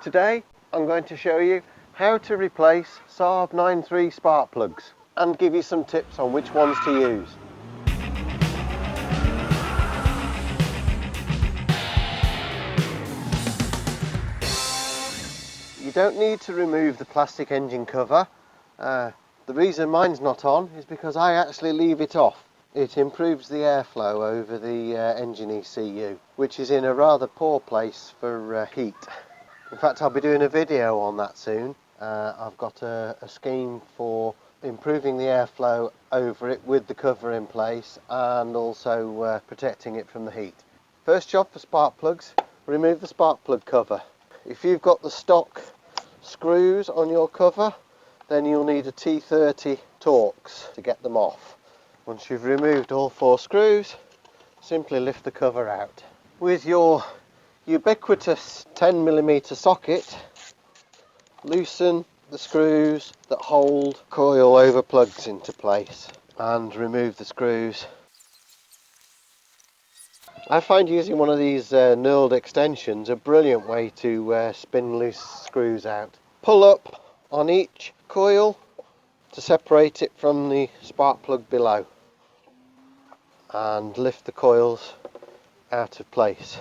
Today I'm going to show you how to replace Saab 9.3 spark plugs and give you some tips on which ones to use. You don't need to remove the plastic engine cover. The reason mine's not on is because I actually leave it off. It improves the airflow over the engine ECU, which is in a rather poor place for heat. In fact, I'll be doing a video on that soon. I've got a scheme for improving the airflow over it with the cover in place and also protecting it from the heat. First job for spark plugs, remove the spark plug cover. If you've got the stock screws on your cover, then you'll need a T30 Torx to get them off. Once you've removed all 4 screws, simply lift the cover out. With your ubiquitous 10mm socket, loosen the screws that hold coil over plugs into place and remove the screws. I find using one of these knurled extensions a brilliant way to spin loose screws out. Pull up on each coil to separate it from the spark plug below and lift the coils out of place.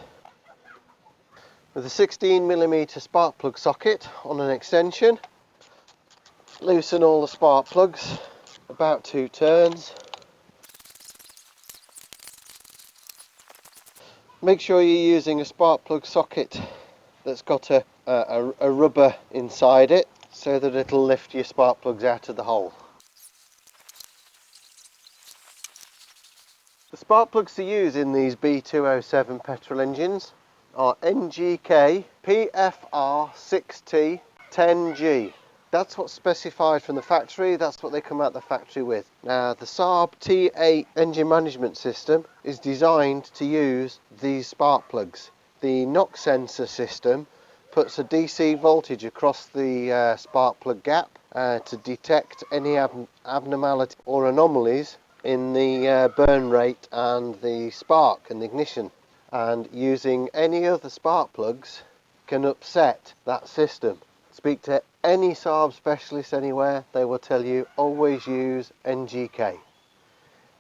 With a 16mm spark plug socket on an extension, loosen all the spark plugs about 2 turns. Make sure you're using a spark plug socket that's got a rubber inside it so that it'll lift your spark plugs out of the hole. The spark plugs to use in these B207 petrol engines are NGK PFR6T 10G. That's what's specified from the factory, that's what they come out the factory with. Now the Saab T8 engine management system is designed to use these spark plugs. The knock sensor system puts a DC voltage across the spark plug gap to detect any abnormality or anomalies in the burn rate and the spark and the ignition. And using any other spark plugs can upset that system. Speak to any Saab specialist anywhere, they will tell you always use NGK.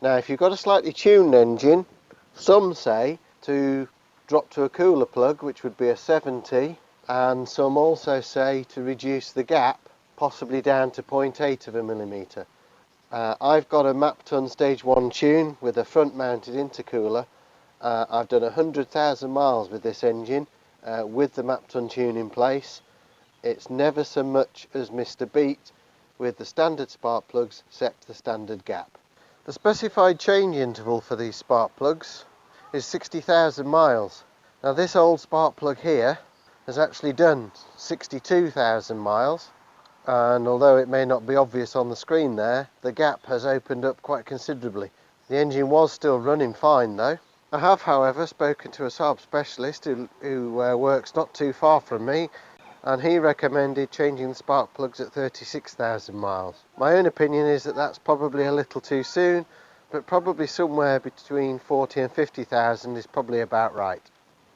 Now if you've got a slightly tuned engine, some say to drop to a cooler plug, which would be a 70, and some also say to reduce the gap possibly down to 0.8 of a millimetre. I've got a Mapton stage 1 tune with a front mounted intercooler. I've done 100,000 miles with this engine with the Mapton tune in place. It's never so much as missed a beat with the standard spark plugs set to the standard gap. The specified change interval for these spark plugs is 60,000 miles. Now this old spark plug here has actually done 62,000 miles, and although it may not be obvious on the screen there, the gap has opened up quite considerably. The engine was still running fine though. I have however spoken to a Saab specialist who works not too far from me, and he recommended changing the spark plugs at 36,000 miles. My own opinion is that that's probably a little too soon, but probably somewhere between 40 and 50,000 is probably about right.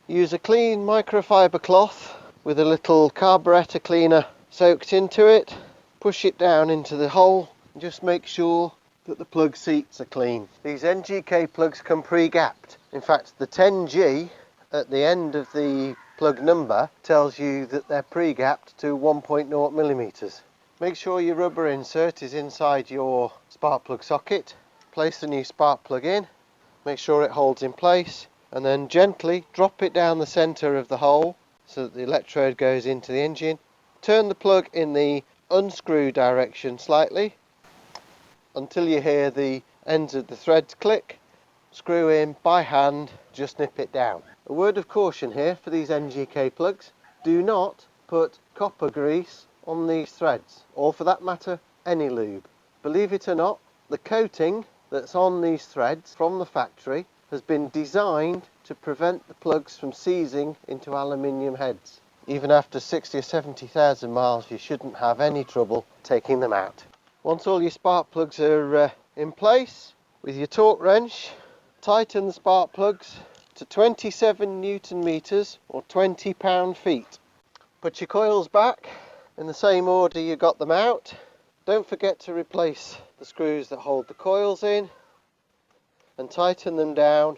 Use a clean microfiber cloth with a little carburetor cleaner soaked into it. Push it down into the hole and just make sure that the plug seats are clean. These NGK plugs come pre-gapped. In fact, the 10G at the end of the plug number tells you that they're pre-gapped to 1.0 millimeters. Make sure your rubber insert is inside your spark plug socket. Place the new spark plug in, make sure it holds in place, and then gently drop it down the center of the hole so that the electrode goes into the engine. Turn the plug in the unscrew direction slightly until you hear the ends of the threads click. Screw in by hand, just nip it down. A word of caution here for these NGK plugs: do not put copper grease on these threads, or for that matter any lube. Believe it or not, the coating that's on these threads from the factory has been designed to prevent the plugs from seizing into aluminium heads. Even after 60 or 70,000 miles you shouldn't have any trouble taking them out. Once all your spark plugs are in place, with your torque wrench tighten the spark plugs to 27 Newton meters or 20 pound-feet. Put your coils back in the same order you got them out. Don't forget to replace the screws that hold the coils in and tighten them down.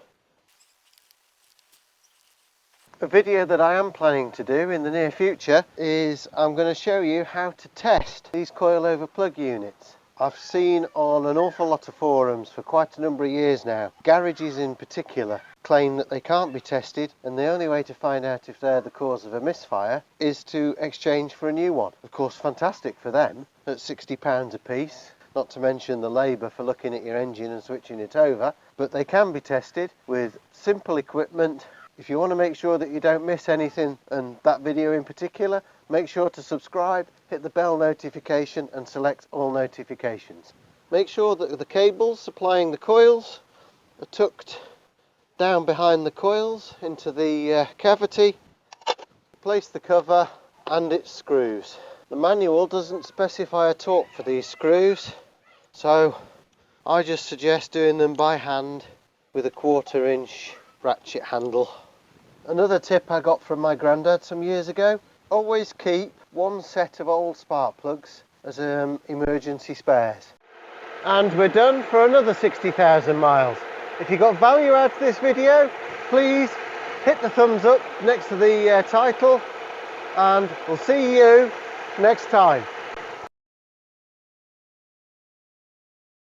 A video that I am planning to do in the near future is I'm going to show you how to test these coilover plug units. I've seen on an awful lot of forums for quite a number of years now, garages in particular claim that they can't be tested, and the only way to find out if they're the cause of a misfire is to exchange for a new one. Of course, fantastic for them at £60 a piece, not to mention the labour for looking at your engine and switching it over, but they can be tested with simple equipment. If you want to make sure that you don't miss anything, and that video in particular, make sure to subscribe, hit the bell notification and select all notifications. Make sure that the cables supplying the coils are tucked down behind the coils into the cavity. Place the cover and its screws. The manual doesn't specify a torque for these screws, so I just suggest doing them by hand with a 1/4 inch ratchet handle. Another tip I got from my granddad some years ago: always keep one set of old spark plugs as emergency spares. And we're done for another 60,000 miles. If you got value out of this video, please hit the thumbs up next to the title, and we'll see you next time.